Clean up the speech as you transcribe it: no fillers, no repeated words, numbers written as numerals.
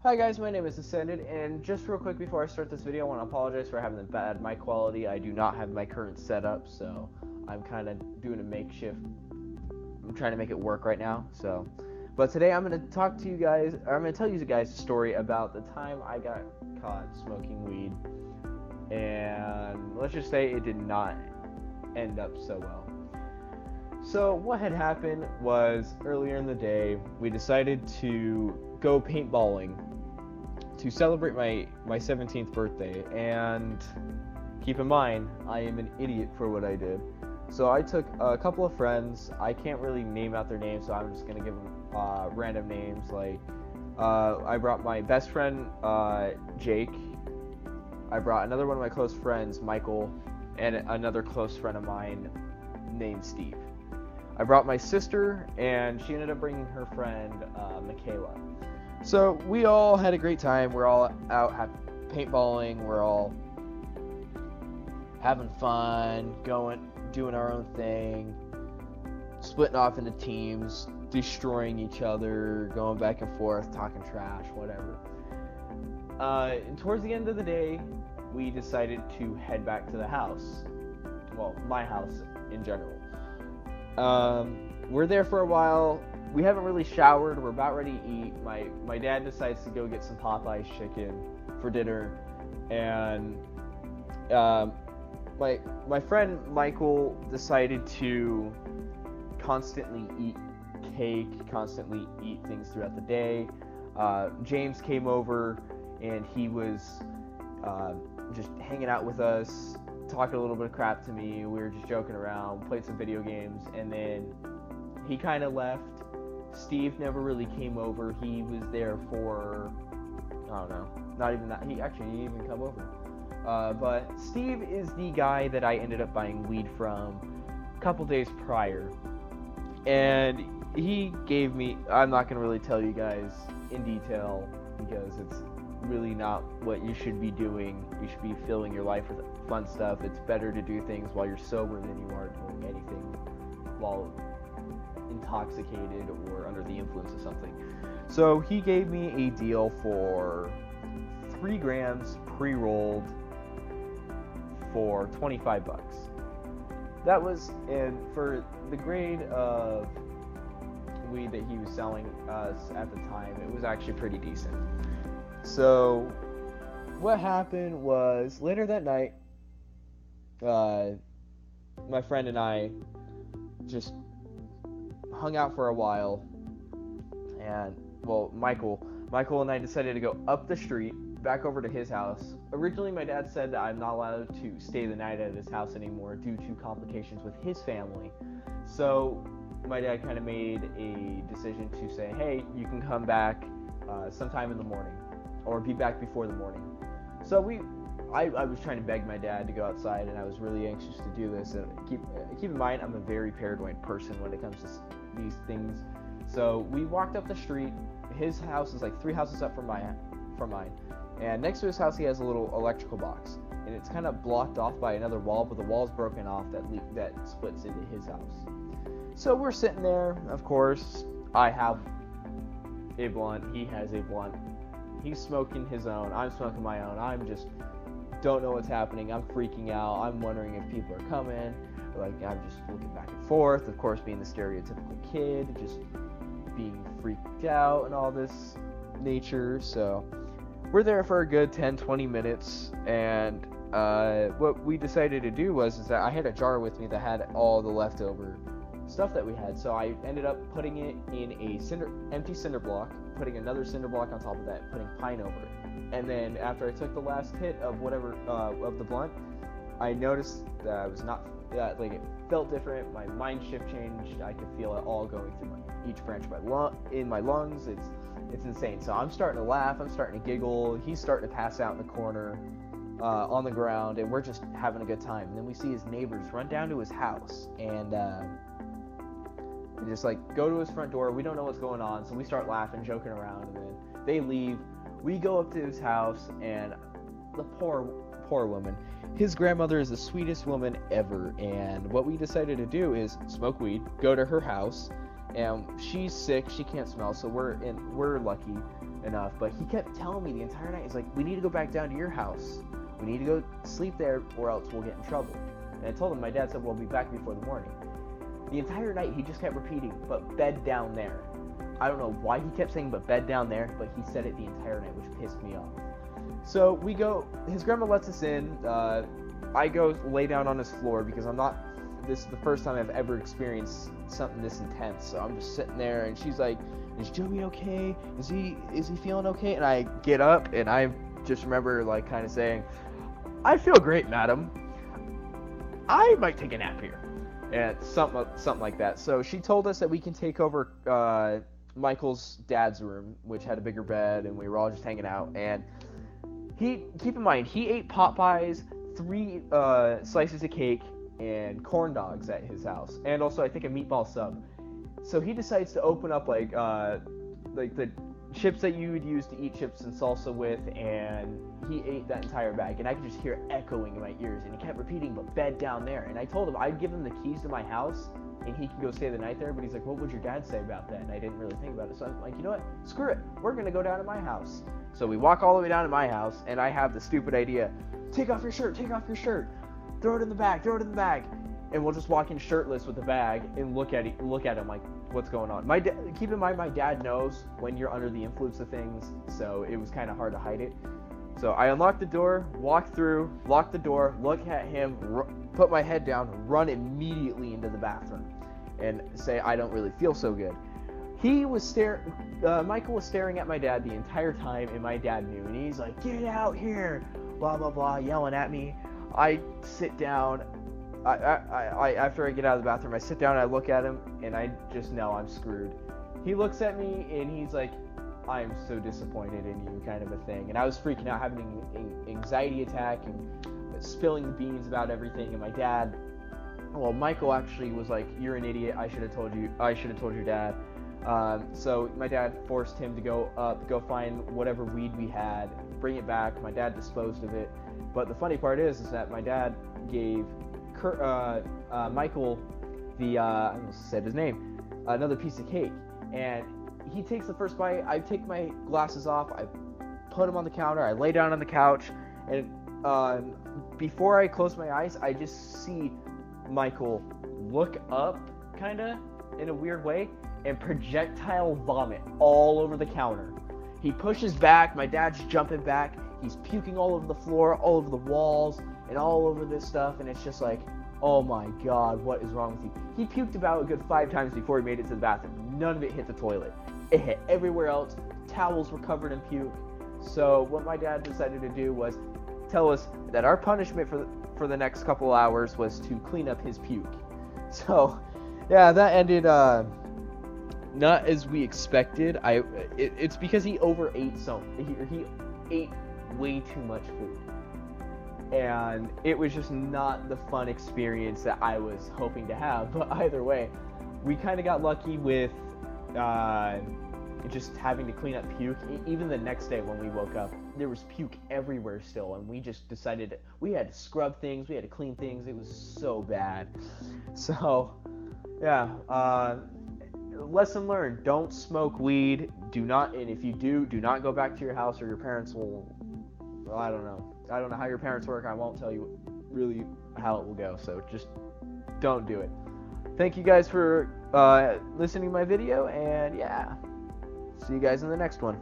Hi guys, my name is Ascended, and just real quick before I start this video, I want to apologize for having the bad mic quality. I do not have my current setup, so I'm kind of doing a makeshift. I'm trying to make it work right now, But today I'm going to talk to you guys, or I'm going to tell you guys a story about the time I got caught smoking weed, and let's just say it did not end up so well. So what had happened was, earlier in the day, we decided to go paintballing to celebrate my 17th birthday, and keep in mind, I am an idiot for what I did. So I took a couple of friends. I can't really name out their names, so I'm just going to give them random names. Like, I brought my best friend, Jake. I brought another one of my close friends, Michael, and another close friend of mine named Steve. I brought my sister, and she ended up bringing her friend, Michaela. So we all had a great time. We're all out paintballing. We're all having fun, doing our own thing, splitting off into teams, destroying each other, going back and forth, talking trash, whatever. And towards the end of the day, we decided to head back to the house. Well, my house in general. We're there for a while. We haven't really showered. We're about ready to eat. My dad decides to go get some Popeye's chicken for dinner, and my friend Michael decided to constantly eat cake, constantly eat things throughout the day. James came over, and he was just hanging out with us, talking a little bit of crap to me. We were just joking around, played some video games, and then he kind of left. Steve never really came over. He was there for, I don't know, not even that. He didn't even come over. But Steve is the guy that I ended up buying weed from a couple days prior. And he gave me, I'm not going to really tell you guys in detail because it's really not what you should be doing. You should be filling your life with fun stuff. It's better to do things while you're sober than you are doing anything while intoxicated or under the influence of something. So he gave me a deal for 3 grams pre-rolled for $25. That was, and for the grade of weed that he was selling us at the time, it was actually pretty decent. So what happened was, later that night, my friend and I just hung out for a while, and Michael and I decided to go up the street back over to his house. Originally, my dad said that I'm not allowed to stay the night at his house anymore due to complications with his family. So my dad kind of made a decision to say, hey, you can come back sometime in the morning, or be back before the morning. So I was trying to beg my dad to go outside, and I was really anxious to do this. And keep in mind, I'm a very paranoid person when it comes to these things. So we walked up the street. His house is like 3 houses up from mine, and next to his house he has a little electrical box, and it's kind of blocked off by another wall, but the wall's broken off that splits into his house. So we're sitting there. Of course, I have a blunt. He has a blunt. He's smoking his own. I'm smoking my own. I'm just don't know what's happening. I'm freaking out. I'm wondering if people are coming. Like, I'm just looking back and forth. Of course, being the stereotypical kid, just being freaked out and all this nature. So we're there for a good 10-20 minutes, and what we decided to do is that I had a jar with me that had all the leftover stuff that we had. So I ended up putting it in a empty cinder block, putting another cinder block on top of that, putting pine over it. And then after I took the last hit of whatever of the blunt, I noticed that I was not like, it felt different. My mind shift changed. I could feel it all going through each branch in my lungs. It's insane. So I'm starting to laugh. I'm starting to giggle. He's starting to pass out in the corner on the ground, and we're just having a good time. And then we see his neighbors run down to his house and just like go to his front door. We don't know what's going on, so we start laughing, joking around, and then they leave. We go up to his house, and the poor woman, his grandmother is the sweetest woman ever, and what we decided to do is smoke weed, go to her house, and she's sick, she can't smell, so we're lucky, enough, but he kept telling me the entire night, he's like, we need to go back down to your house. We need to go sleep there or else we'll get in trouble. And I told him, my dad said, we'll be back before the morning. The entire night he just kept repeating, but bed down there. I don't know why he kept saying, but bed down there, but he said it the entire night, which pissed me off. So we go, his grandma lets us in. I go lay down on his floor because this is the first time I've ever experienced something this intense. So I'm just sitting there and she's like, is Joey okay? Is he feeling okay? And I get up and I just remember like kind of saying, I feel great, madam. I might take a nap here. And something like that. So she told us that we can take over Michael's dad's room, which had a bigger bed, and we were all just hanging out. And keep in mind, he ate pot pies, 3 slices of cake, and corn dogs at his house, and also I think a meatball sub. So he decides to open up like the chips that you would use to eat chips and salsa with, and he ate that entire bag, and I could just hear it echoing in my ears, and he kept repeating, but bed down there. And I told him I'd give him the keys to my house and he could go stay the night there, but he's like, what would your dad say about that? And I didn't really think about it, so I'm like, you know what, screw it, we're gonna go down to my house. So we walk all the way down to my house, and I have the stupid idea, take off your shirt, throw it in the bag, and we'll just walk in shirtless with the bag and look at him like, what's going on? Keep in mind, my dad knows when you're under the influence of things, so it was kind of hard to hide it. So I unlocked the door, walked through, locked the door, look at him, put my head down, run immediately into the bathroom, and say I don't really feel so good. Michael was staring at my dad the entire time, and my dad knew, and he's like, get out here, blah blah blah, yelling at me. I sit down. After I get out of the bathroom, I sit down and I look at him, and I just know I'm screwed. He looks at me and he's like, I am so disappointed in you, kind of a thing. And I was freaking out, having an anxiety attack and spilling the beans about everything. And my dad, Michael actually was like, you're an idiot. I should have told your dad. So my dad forced him to go up, go find whatever weed we had, bring it back. My dad disposed of it. But the funny part is that my dad gave Michael I almost said his name, another piece of cake, and he takes the first bite. I take my glasses off, I put them on the counter, I lay down on the couch, and before I close my eyes, I just see Michael look up, kinda, in a weird way, and projectile vomit all over the counter. He pushes back, my dad's jumping back, he's puking all over the floor, all over the walls, and all over this stuff, and it's just like, oh my god, what is wrong with you? He puked about a good 5 times before he made it to the bathroom. None of it hit the toilet. It hit everywhere else. Towels were covered in puke. So what my dad decided to do was tell us that our punishment for the next couple hours was to clean up his puke. So, yeah, that ended not as we expected. It's because he overate he ate way too much food. And it was just not the fun experience that I was hoping to have. But either way, we kind of got lucky with just having to clean up puke. Even the next day when we woke up, there was puke everywhere still, and we just decided we had to scrub things, we had to clean things. It was so bad. So, yeah, lesson learned: don't smoke weed. And if you do not go back to your house, or your parents will. Well, I don't know how your parents work. I won't tell you really how it will go. So just don't do it. Thank you guys for listening to my video, and yeah, see you guys in the next one.